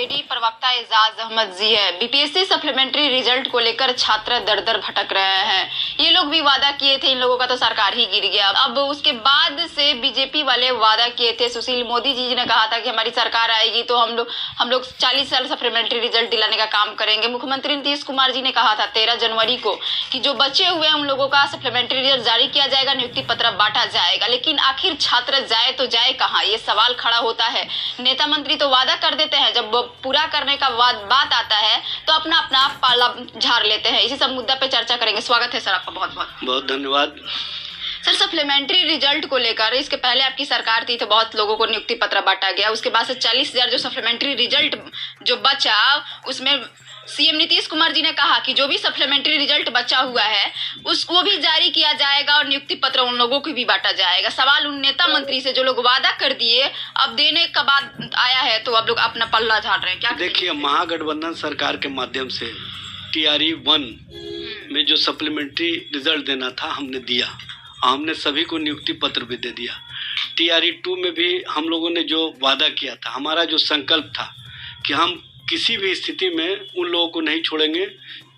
JD प्रवक्ता एजाज अहमद जी है। BPSC supplementary result को लेकर छात्र दर दर भटक रहे हैं। ये लोग भी वादा किए थे, इन लोगों का तो सरकार ही गिर गया। अब उसके बाद से बीजेपी वाले वादा किए थे, सुशील मोदी जी ने कहा था कि हमारी सरकार आएगी तो हम लोग 40 साल सप्लीमेंट्री रिजल्ट दिलाने का काम करेंगे। मुख्यमंत्री नीतीश कुमार जी ने कहा था 13 जनवरी को कि जो बचे हुए हैं उन लोगों का सप्लीमेंट्री रिजल्ट जारी किया जाएगा, नियुक्ति पत्र बांटा जाएगा। लेकिन आखिर छात्र जाए तो जाए कहाँ, ये सवाल खड़ा होता है। नेता मंत्री तो वादा कर देते हैं, जब पूरा करने का बात आता है तो अपना अपना पाला झाड़ लेते हैं। इसी सब मुद्दा पे चर्चा करेंगे। स्वागत है सर आपका, बहुत बहुत बहुत धन्यवाद। सर, सप्लीमेंट्री रिजल्ट को लेकर इसके पहले आपकी सरकार थी तो बहुत लोगों को नियुक्ति पत्र बांटा गया। उसके बाद से 40,000 जो सप्लीमेंट्री रिजल्ट जो बचा, उसमें सीएम नीतीश कुमार जी ने कहा कि जो भी सप्लीमेंट्री रिजल्ट बचा हुआ है उसको भी जारी किया जाएगा और नियुक्ति पत्र उन लोगों को भी बांटा जाएगा। सवाल उन नेता मंत्री से जो लोग वादा कर दिए, अब देने का बाद आया है तो अब लोग अपना पल्ला झाड़ रहे हैं। क्या देखिए, महागठबंधन सरकार के माध्यम से टीआरई 1 में जो सप्लीमेंट्री रिजल्ट देना था हमने दिया। हमने सभी को नियुक्ति पत्र भी दे दिया। टीआरई 2 में भी हम लोगों ने जो वादा किया था, हमारा जो संकल्प था कि हम किसी भी स्थिति में उन लोगों को नहीं छोड़ेंगे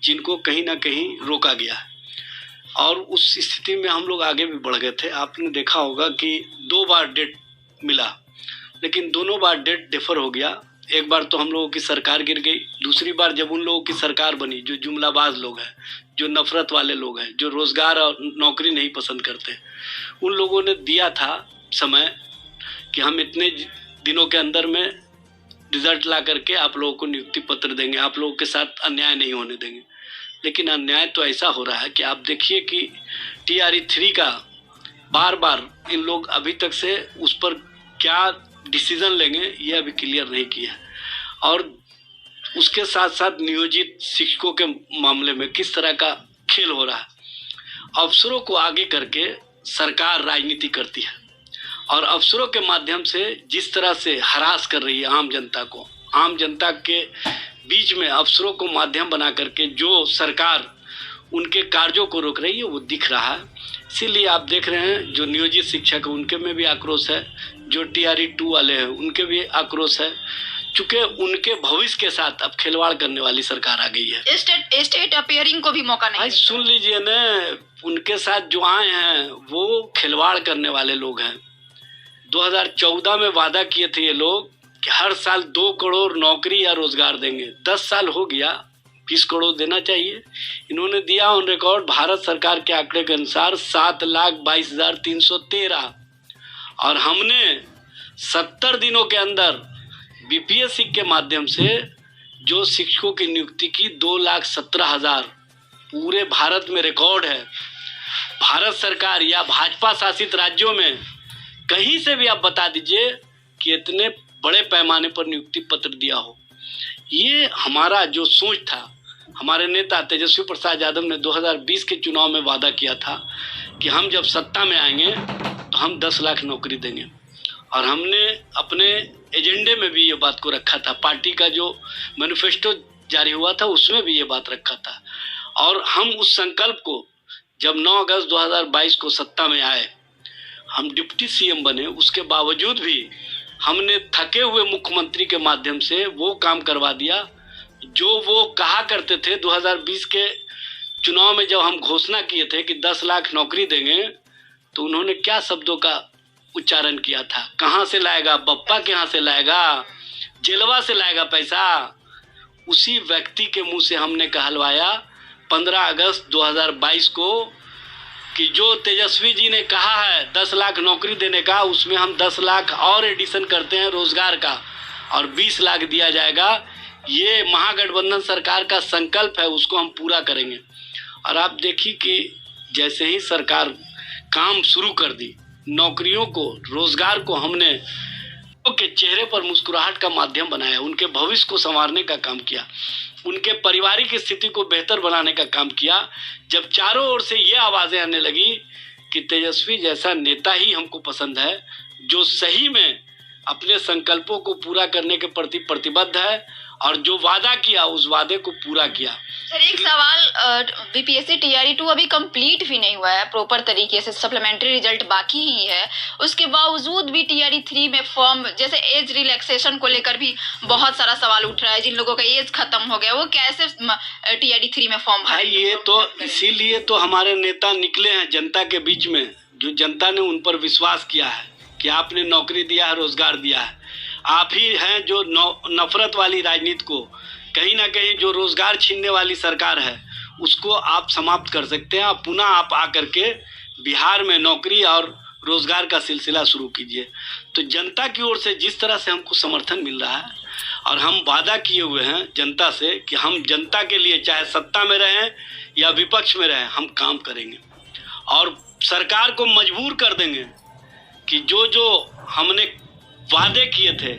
जिनको कहीं ना कहीं रोका गया है, और उस स्थिति में हम लोग आगे भी बढ़ गए थे। आपने देखा होगा कि 2 बार डेट मिला, लेकिन दोनों बार डेट डिफर हो गया। एक बार तो हम लोगों की सरकार गिर गई, दूसरी बार जब उन लोगों की सरकार बनी जो जुमलाबाज लोग हैं, जो नफरत वाले लोग हैं, जो रोजगार और नौकरी नहीं पसंद करते, उन लोगों ने दिया था समय कि हम इतने दिनों के अंदर में रिजल्ट ला करके आप लोगों को नियुक्ति पत्र देंगे, आप लोगों के साथ अन्याय नहीं होने देंगे। लेकिन अन्याय तो ऐसा हो रहा है कि आप देखिए कि टीआरई 3 का बार बार इन लोग अभी तक से उस पर क्या डिसीजन लेंगे ये अभी क्लियर नहीं किया। और उसके साथ साथ नियोजित शिक्षकों के मामले में किस तरह का खेल हो रहा है। अफसरों को आगे करके सरकार राजनीति करती है और अफसरों के माध्यम से जिस तरह से हरास कर रही है आम जनता को, आम जनता के बीच में अफसरों को माध्यम बना करके जो सरकार उनके कार्यों को रोक रही है वो दिख रहा है। इसीलिए आप देख रहे हैं जो नियोजित शिक्षक है उनके में भी आक्रोश है, जो टीआरई 2 वाले हैं उनके भी आक्रोश है, चूंकि उनके भविष्य के साथ अब खिलवाड़ करने वाली सरकार आ गई है। स्टेट अपियरिंग को भी मौका नहीं। सुन लीजिए न, उनके साथ जो आए हैं वो खिलवाड़ करने वाले लोग हैं। 2014 में वादा किए थे ये लोग कि हर साल 2 करोड़ नौकरी या रोजगार देंगे। 10 साल हो गया, 20 करोड़ देना चाहिए। इन्होंने दिया ऑन रिकॉर्ड भारत सरकार के आंकड़े के अनुसार 7,22,313, और हमने 70 दिनों के अंदर बीपीएससी के माध्यम से जो शिक्षकों की नियुक्ति की 2,17,000 पूरे भारत में रिकॉर्ड है। भारत सरकार या भाजपा शासित राज्यों में कहीं से भी आप बता दीजिए कि इतने बड़े पैमाने पर नियुक्ति पत्र दिया हो। ये हमारा जो सोच था, हमारे नेता तेजस्वी प्रसाद यादव ने 2020 के चुनाव में वादा किया था कि हम जब सत्ता में आएंगे तो हम 10 लाख नौकरी देंगे, और हमने अपने एजेंडे में भी ये बात को रखा था। पार्टी का जो मैनिफेस्टो जारी हुआ था उसमें भी ये बात रखा था, और हम उस संकल्प को जब 9 अगस्त 2022 को सत्ता में आए, हम डिप्टी सीएम बने, उसके बावजूद भी हमने थके हुए मुख्यमंत्री के माध्यम से वो काम करवा दिया जो वो कहा करते थे। 2020 के चुनाव में जब हम घोषणा किए थे कि 10 लाख नौकरी देंगे, तो उन्होंने क्या शब्दों का उच्चारण किया था, कहाँ से लाएगा, बप्पा के यहाँ से लाएगा, जेलवा से लाएगा पैसा। उसी व्यक्ति के मुंह से हमने कहलवाया 15 अगस्त 2022 को कि जो तेजस्वी जी ने कहा है 10 लाख नौकरी देने का, उसमें हम 10 लाख और एडिशन करते हैं रोजगार का, और 20 लाख दिया जाएगा। ये महागठबंधन सरकार का संकल्प है, उसको हम पूरा करेंगे। और आप देखिए कि जैसे ही सरकार काम शुरू कर दी, नौकरियों को, रोजगार को हमने के चेहरे पर मुस्कुराहट का माध्यम बनाया, उनके भविष्य को संवारने का काम किया, उनके पारिवारिक स्थिति को बेहतर बनाने का काम किया। जब चारों ओर से ये आवाजें आने लगी कि तेजस्वी जैसा नेता ही हमको पसंद है, जो सही में अपने संकल्पों को पूरा करने के प्रति प्रतिबद्ध है और जो वादा किया उस वादे को पूरा किया। सर एक सवाल, बीपीएससी टीआरई 2 अभी कंप्लीट भी नहीं हुआ है प्रॉपर तरीके से, सप्लीमेंट्री रिजल्ट बाकी ही है, उसके बावजूद भी टीआरई 3 में फॉर्म, जैसे एज रिलैक्सेशन को लेकर भी बहुत सारा सवाल उठ रहा है, जिन लोगों का एज खत्म हो गया वो कैसे टीआरई 3 में फॉर्म भरे? ये तो इसीलिए तो हमारे नेता निकले हैं जनता के बीच में, जो जनता ने उन पर विश्वास किया है कि आपने नौकरी दिया है, रोजगार दिया है। आप ही हैं जो नफरत वाली राजनीति को, कहीं ना कहीं जो रोजगार छीनने वाली सरकार है उसको आप समाप्त कर सकते हैं। पुनः आप आकर के बिहार में नौकरी और रोजगार का सिलसिला शुरू कीजिए। तो जनता की ओर से जिस तरह से हमको समर्थन मिल रहा है और हम वादा किए हुए हैं जनता से कि हम जनता के लिए चाहे सत्ता में रहें या विपक्ष में रहें हम काम करेंगे और सरकार को मजबूर कर देंगे कि जो जो हमने वादे किए थे,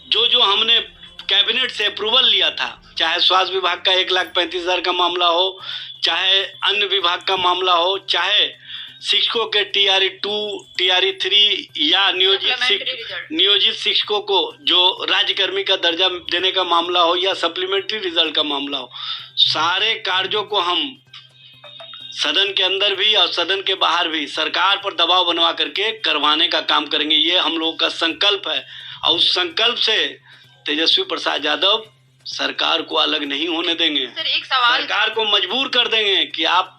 जो जो हमने कैबिनेट से अप्रूवल लिया था, चाहे स्वास्थ्य विभाग का 1,35,000 का मामला हो, चाहे अन्य विभाग का मामला हो, चाहे शिक्षकों के टीआरई 2, टीआरई 3 या नियोजित शिक्षकों को जो राज्यकर्मी का दर्जा देने का मामला हो या सप्लीमेंट्री रिजल्ट का मामला हो, सारे कार्यों को हम सदन के अंदर भी और सदन के बाहर भी सरकार पर दबाव बनवा करके करवाने का काम करेंगे। ये हम लोगों का संकल्प है और उस संकल्प से तेजस्वी प्रसाद यादव सरकार को अलग नहीं होने देंगे। सर एक सवाल, सरकार को मजबूर कर देंगे कि आप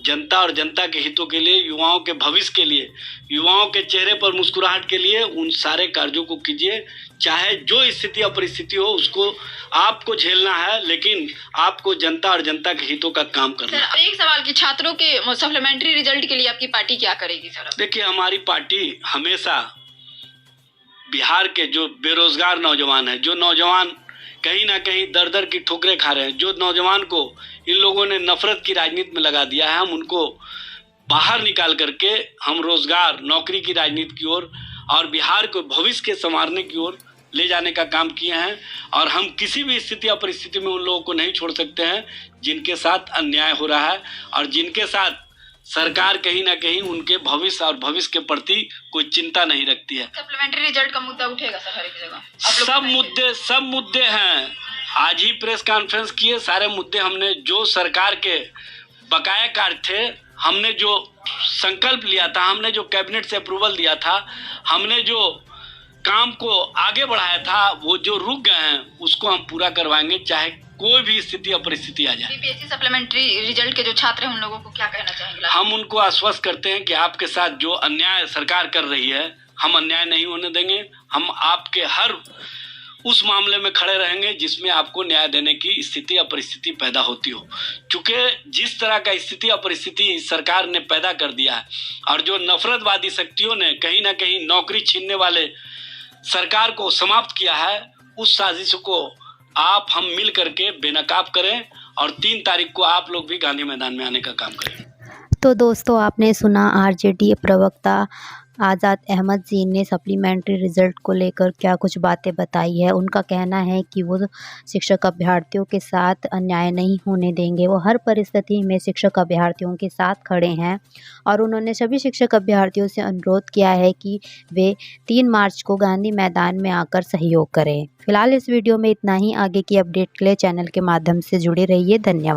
जनता और जनता के हितों के लिए, युवाओं के भविष्य के लिए, युवाओं के चेहरे पर मुस्कुराहट के लिए उन सारे कार्यों को कीजिए। चाहे जो स्थिति और परिस्थिति हो उसको आपको झेलना है, लेकिन आपको जनता और जनता के हितों का काम करना है। सर एक सवाल कि छात्रों के सप्लीमेंट्री रिजल्ट के लिए आपकी पार्टी क्या करेगी? सर देखिए, हमारी पार्टी हमेशा बिहार के जो बेरोजगार नौजवान हैं, जो नौजवान कहीं ना कहीं दर दर की ठोकरें खा रहे हैं, जो नौजवान को इन लोगों ने नफरत की राजनीति में लगा दिया है, हम उनको बाहर निकाल करके हम रोजगार, नौकरी की राजनीति की ओर और बिहार को भविष्य के संवारने की ओर ले जाने का काम किए हैं। और हम किसी भी स्थिति या परिस्थिति में उन लोगों को नहीं छोड़ सकते हैं जिनके साथ अन्याय हो रहा है और जिनके साथ सरकार कहीं ना कहीं उनके भविष्य और भविष्य के प्रति कोई चिंता नहीं रखती है। सप्लीमेंट्री रिजल्ट का मुद्दा उठेगा सर हर एक जगह? सब मुद्दे हैं। आज ही प्रेस कॉन्फ्रेंस किए, सारे मुद्दे हमने जो सरकार के बकाया कार्य थे, हमने जो संकल्प लिया था, हमने जो कैबिनेट से अप्रूवल दिया था, हमने जो काम को आगे बढ़ाया था, वो जो रुक गए हैं उसको हम पूरा करवाएंगे, चाहे कोई भी स्थिति या परिस्थिति आ जाए। बीपीएससी सप्लीमेंट्री रिजल्ट के जो छात्र हैं उन लोगों को क्या कहना चाहेंगे? हम उनको आश्वस्त करते हैं कि आपके साथ जो अन्याय सरकार कर रही है, हम अन्याय नहीं होने देंगे। हम आपके हर उस मामले में खड़े रहेंगे जिसमें आपको न्याय देने की स्थिति या परिस्थिति पैदा होती हो। चूंकि जिस तरह का स्थिति या परिस्थिति सरकार ने पैदा कर दिया है और जो नफरतवादी शक्तियों ने कहीं ना कहीं नौकरी छीनने वाले सरकार को समाप्त किया है, उस साजिश को आप हम मिल करके बेनकाब करें और 3 तारीख को आप लोग भी गांधी मैदान में आने का काम करें। तो दोस्तों, आपने सुना आरजेडी प्रवक्ता आज़ाद अहमद जी ने सप्लीमेंट्री रिज़ल्ट को लेकर क्या कुछ बातें बताई है। उनका कहना है कि वो शिक्षक अभ्यर्थियों के साथ अन्याय नहीं होने देंगे, वो हर परिस्थिति में शिक्षक अभ्यर्थियों के साथ खड़े हैं और उन्होंने सभी शिक्षक अभ्यर्थियों से अनुरोध किया है कि वे 3 मार्च को गांधी मैदान में आकर सहयोग करें। फिलहाल इस वीडियो में इतना ही। आगे की अपडेट के लिए चैनल के माध्यम से जुड़े रहिए। धन्यवाद।